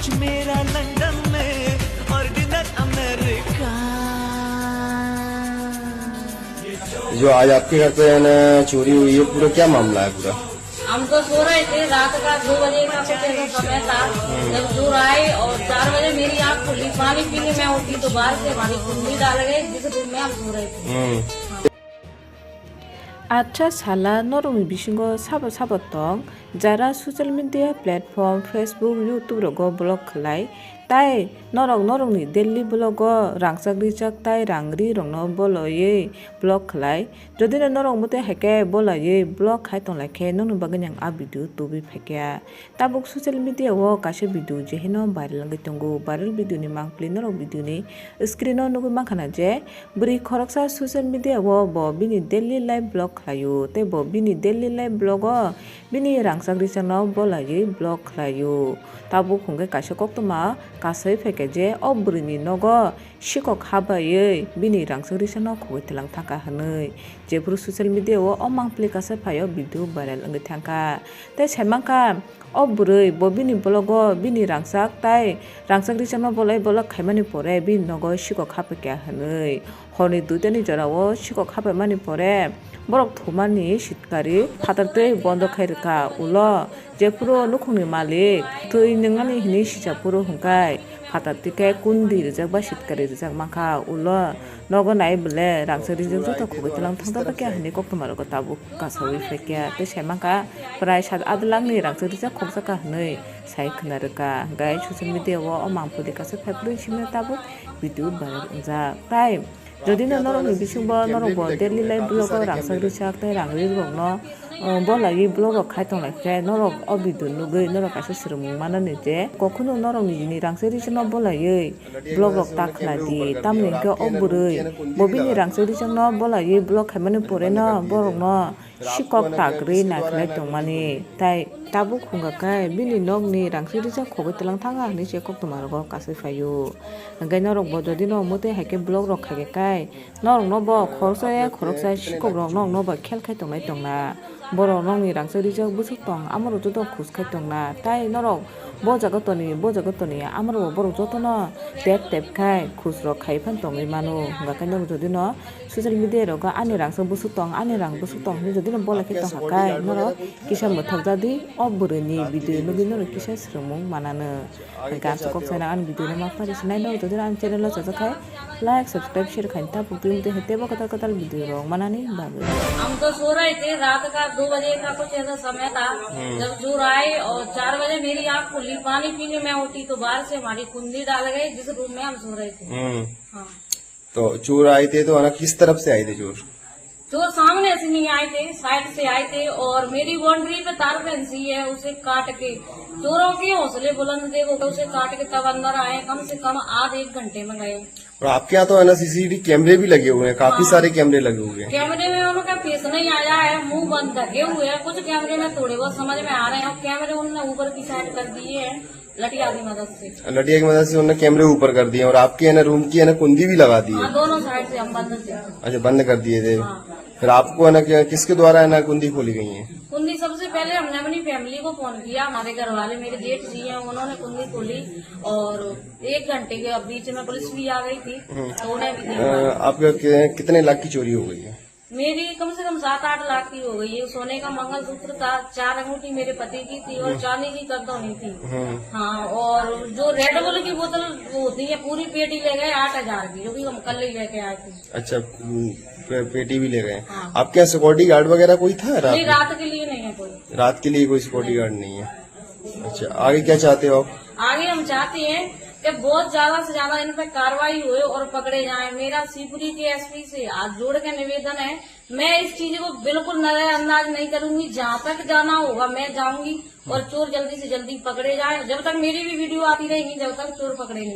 Lunch मेरा London में और डिनर अमेरिका। जो आज आपके घर पे ना चोरी हुई है, पूरा क्या मामला है पूरा? हम तो सो रहे थे, रात का 2 बजे का कुछ ऐसा समय था जब चोर आए और 4 बजे मेरी आँख खुली, पानी पीने में उठी तो बाहर से हमारी कुंडी डाल गए जिस रूम में हम सो रहे थे। आच्छा साला नरम बिसिंगो साबो साबो तong jara social media platform Facebook YouTube rogo blog khlai tai norok ni daily blog o rangchak rijak tai rangri rongno boloye blog khlai jodi na norok mote heke bolaye blog khai tong lai khe nong bagin yang a video tubi phekya tabuk social media o kaise video je hino viral ngai tongo viral video ni mangpli norok video ni screen o nugu mangkhana je bri khoroksa social media o bo bini daily life blog khlayo te bo bini daily life blog o bini rangchak rijak no bolaye blog khlayo tabuk khungke kaise koktoma kasai pheke je o brini nogo sikok habaye bini rangchak rijak no khoi telang thangka hanoi je puru social media o o mangpli kase phayo video viral ngai thangka te semangka o burui bo bini blog o bini rangchak tai rangchak rijak no bolai bolak khaimani pore bini nogo sikok hapeke hanoi horni duitani jora o sikok hapaimani pore borok thumani sitkari phatartei bondo khairka ulo je puro nukhungni malik tui ningani hini sija puro hungkai phatartike kundi rijak ba sitkari rijak mangkha ulo nogo nai bole rangchak rijak joto khogoi telang thangda bakya hini koktomarogo tabu kasawi phekya te semangka prai 7 adlangni rangchak rijak khokjak hanoi sai khnaruka gai social media o amangpudi kase phaibrui simna tabu video viral unjak tai যদি না নরক বিসিংবো নরক bo daily life blog o rangchak rijak tai rangri rokno bolai blog rok khai tong lai norok o video nugui norok kaise srumung manani je kokhono norok ni rangchak rijak no bolai blog rok ta khladi tamni ke o burui bobini rangchak rijak no bolai blog khaimani pore no borok no sikok tagri na khlai tongmani tai tabu khunga kai bini nokni rangchak rijak khogoi telang thanga ni je koktomarogo kasai phayo ngai norok bo jodi no mote haike blog rok khage kai norok no bo khoroksa sikok rok no bo khel khai tongnai tongna borok nokni rangchak rijak busuk tong amaro joto khus khai tongna tai norok bo jaga toni amaro borok joto no tep khai khus rok khai phan tongai mano ngakai norok jodi no social media roga ani rangchak busuk tong ani rang busuk tong ni jodi no bola khai tong hakai norok kisa muthak jadi o buruni video nugi norok kisa srumung manano gam sikok saina an video no ma pari sinai no jodi an channel lo jajakai like subscribe share khai ta puklim te hete ba katal video rok manani babu हम तो सो रहे थे, रात का 2 बजे का कुछ ऐसा समय था जब चोर आए और 4 बजे मेरी आँख खुली, पानी पीने में उठी तो बाहर से हमारी कुंडी डाल गए जिस रूम में हम सो रहे थे। हाँ। तो चोर आए थे तो है ना किस तरफ से आए थे चोर? चोर सामने से नहीं आए थे, साइड से आए थे और मेरी बाउंड्री पे तार फैंसी है उसे काट के चोरों के हौसले बुलंद थे वो उसे काट के तब अंदर आए, कम से कम आधे 1 घंटे में गए। और आपके यहाँ तो है ना सीसीटीवी कैमरे भी लगे हुए हैं, काफी सारे कैमरे लगे हुए हैं। कैमरे में उनका फेस नहीं आया है, मुंह बंद ढके हुए हैं, कुछ कैमरे में थोड़े बहुत समझ में आ रहे हैं और कैमरे उन्होंने ऊपर की साइड कर दिए हैं लटिया की मदद से। लटिया की मदद से उन्होंने कैमरे ऊपर कर दिए और आपके है ना रूम की है ना कुंडी भी लगा दी है। दोनों साइड से हम बंद थे। अच्छा, बंद कर दिए थे। फिर आपको है ना किसके द्वारा है ना कुंडी खोली गई है? कुंडी सबसे पहले हमने अपनी फैमिली को फोन किया, हमारे घर वाले मेरे जेठ जी हैं उन्होंने कुंडी खोली और 1 घंटे के बीच में पुलिस भी आ गई थी तो उन्हें भी आपका कितने लाख की चोरी हो गई है? मेरी कम से कम 7-8 लाख की हो गई है। सोने का मंगलसूत्र था, 4 अंगूठी मेरे पति की थी और चांदी की करदौनी थी। हाँ, और जो रेड बुल की बोतल वो होती है पूरी पेटी ले गए 8,000 की, जो कि हम कल ही लेके आए थे। अच्छा, पेटी भी ले गए। हाँ। आपके यहाँ सिक्योरिटी गार्ड वगैरह कोई था? नहीं, रात के लिए नहीं है कोई। रात के लिए कोई सिक्योरिटी गार्ड नहीं है। अच्छा, आगे क्या चाहते हो आप? आगे हम चाहते हैं कि बहुत ज्यादा से ज्यादा इन पे कार्रवाई हुए और पकड़े जाएं। मेरा शिवपुरी के एसपी से हाथ जोड़ के निवेदन है, मैं इस चीज को बिल्कुल नजरअंदाज नहीं करूंगी, जहाँ तक जाना होगा मैं जाऊंगी और चोर जल्दी से जल्दी पकड़े जाएं। जब तक मेरी भी वीडियो आती रहेगी जब तक चोर पकड़े नहीं।